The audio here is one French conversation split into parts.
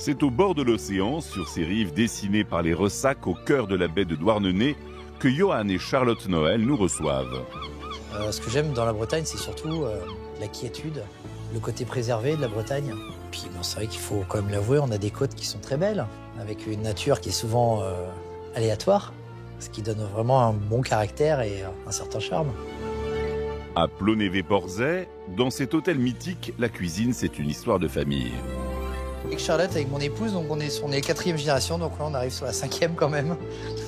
C'est au bord de l'océan, sur ces rives dessinées par les ressacs au cœur de la baie de Douarnenez, que Johan et Charlotte Noël nous reçoivent. Ce que j'aime dans la Bretagne, c'est surtout la quiétude, le côté préservé de la Bretagne. Puis bon, c'est vrai qu'il faut quand même l'avouer, on a des côtes qui sont très belles, avec une nature qui est souvent aléatoire, ce qui donne vraiment un bon caractère et un certain charme. À Plonévé-Porzay, dans cet hôtel mythique, la cuisine, c'est une histoire de famille. Avec Charlotte, avec mon épouse, donc on est 4e génération, donc là on arrive sur la 5e quand même.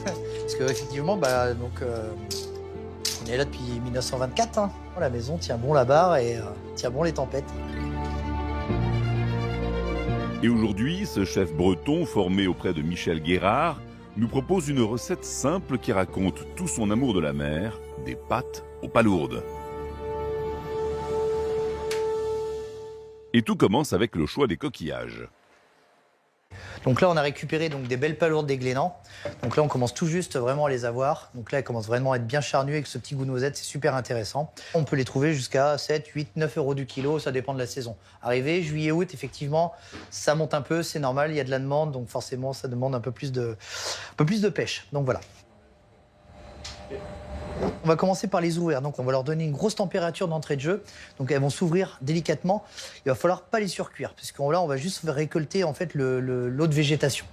Parce qu'effectivement, on est là depuis 1924. Hein. La maison tient bon la barre et tient bon les tempêtes. Et aujourd'hui, ce chef breton formé auprès de Michel Guérard nous propose une recette simple qui raconte tout son amour de la mer, des pâtes aux palourdes. Et tout commence avec le choix des coquillages. Donc là, on a récupéré des belles palourdes des Glénans. Donc là, on commence tout juste vraiment à les avoir. Donc là, elles commencent vraiment à être bien charnues avec ce petit goût noisette, c'est super intéressant. On peut les trouver jusqu'à 7, 8, 9 euros du kilo, ça dépend de la saison. Arrivé juillet, août, effectivement, ça monte un peu, c'est normal, il y a de la demande, donc forcément, ça demande un peu plus de pêche. Donc voilà. On va commencer par les ouvrir. Donc on va leur donner une grosse température d'entrée de jeu. Donc elles vont s'ouvrir délicatement. Il va falloir pas les surcuire, parce que là on va juste récolter en fait l'eau de végétation.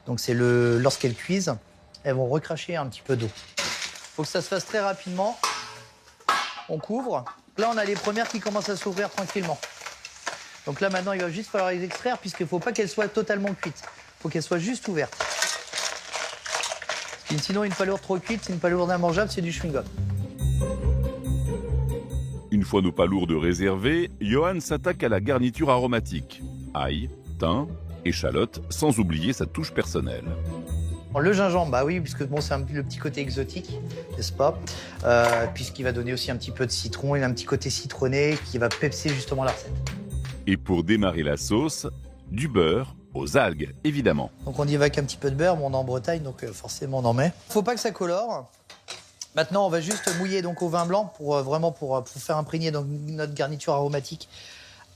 Donc c'est lorsqu'elles cuisent, elles vont recracher un petit peu d'eau. Faut que ça se fasse très rapidement. On couvre. Là on a les premières qui commencent à s'ouvrir tranquillement. Donc là maintenant il va juste falloir les extraire, puisqu'il faut pas qu'elles soient totalement cuites. Il faut qu'elles soient juste ouvertes. Sinon, une palourde trop cuite, c'est une palourde immangeable, c'est du chewing-gum. Une fois nos palourdes réservées, Johan s'attaque à la garniture aromatique. Ail, thym, échalote, sans oublier sa touche personnelle. Le gingembre, bah oui, puisque bon, c'est le petit côté exotique, n'est-ce pas puisqu'il va donner aussi un petit peu de citron, il a un petit côté citronné qui va pepser justement la recette. Et pour démarrer la sauce, du beurre aux algues, évidemment. Donc on y va avec un petit peu de beurre, bon, on est en Bretagne, donc forcément on en met. Faut pas que ça colore. Maintenant, on va juste mouiller donc au vin blanc pour faire imprégner donc notre garniture aromatique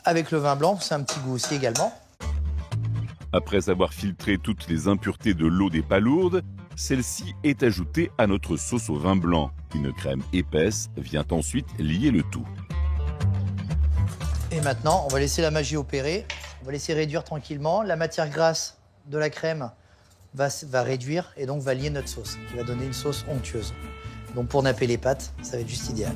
avec le vin blanc. C'est un petit goût aussi également. Après avoir filtré toutes les impuretés de l'eau des palourdes, celle-ci est ajoutée à notre sauce au vin blanc. Une crème épaisse vient ensuite lier le tout. Et maintenant, on va laisser la magie opérer. On va laisser réduire tranquillement. La matière grasse de la crème va réduire et donc va lier notre sauce, qui va donner une sauce onctueuse. Donc pour napper les pâtes, ça va être juste idéal.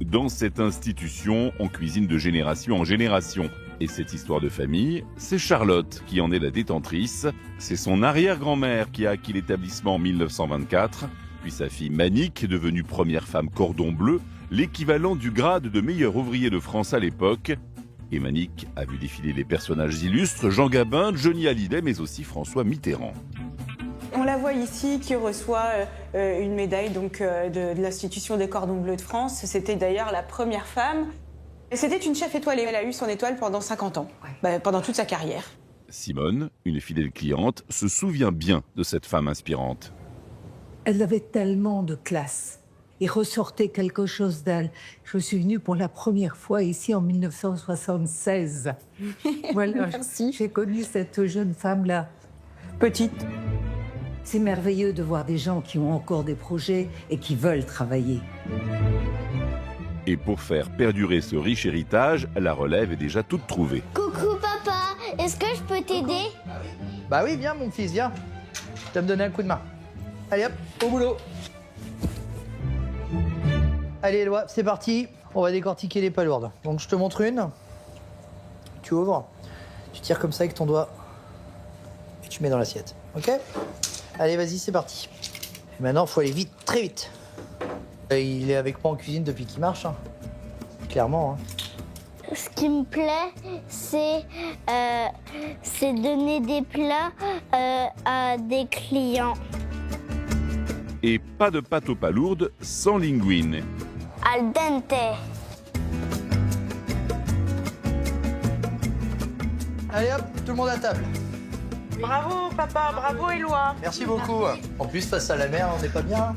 Dans cette institution, on cuisine de génération en génération. Et cette histoire de famille, c'est Charlotte qui en est la détentrice. C'est son arrière-grand-mère qui a acquis l'établissement en 1924, puis sa fille Manique, devenue première femme cordon bleu, l'équivalent du grade de meilleur ouvrier de France à l'époque. Et Manique a vu défiler les personnages illustres, Jean Gabin, Johnny Hallyday, mais aussi François Mitterrand. On la voit ici qui reçoit une médaille de l'institution des cordons bleus de France. C'était d'ailleurs la première femme. C'était une chef étoilée. Elle a eu son étoile pendant 50 ans, pendant toute sa carrière. Simone, une fidèle cliente, se souvient bien de cette femme inspirante. Elle avait tellement de classe. Il ressortait quelque chose d'elle. Je suis venue pour la première fois ici en 1976. Voilà, Merci. J'ai connu cette jeune femme-là. Petite. C'est merveilleux de voir des gens qui ont encore des projets et qui veulent travailler. Et pour faire perdurer ce riche héritage, la relève est déjà toute trouvée. Coucou papa, est-ce que je peux t'aider? Bah oui, viens mon fils, viens. Je vais me donner un coup de main. Allez hop, au boulot. Allez Éloi, c'est parti. On va décortiquer les palourdes. Donc je te montre une. Tu ouvres. Tu tires comme ça avec ton doigt. Et tu mets dans l'assiette. Ok? Allez, vas-y, c'est parti. Et maintenant, il faut aller vite, très vite. Il est avec moi en cuisine depuis qu'il marche. Hein. Clairement. Hein. Ce qui me plaît, c'est donner des plats à des clients. Et pas de pâte aux palourdes sans linguine. Al dente. Allez hop, tout le monde à table. Bravo papa, bravo Éloi. Merci beaucoup. En plus, face à la mer, on n'est pas bien.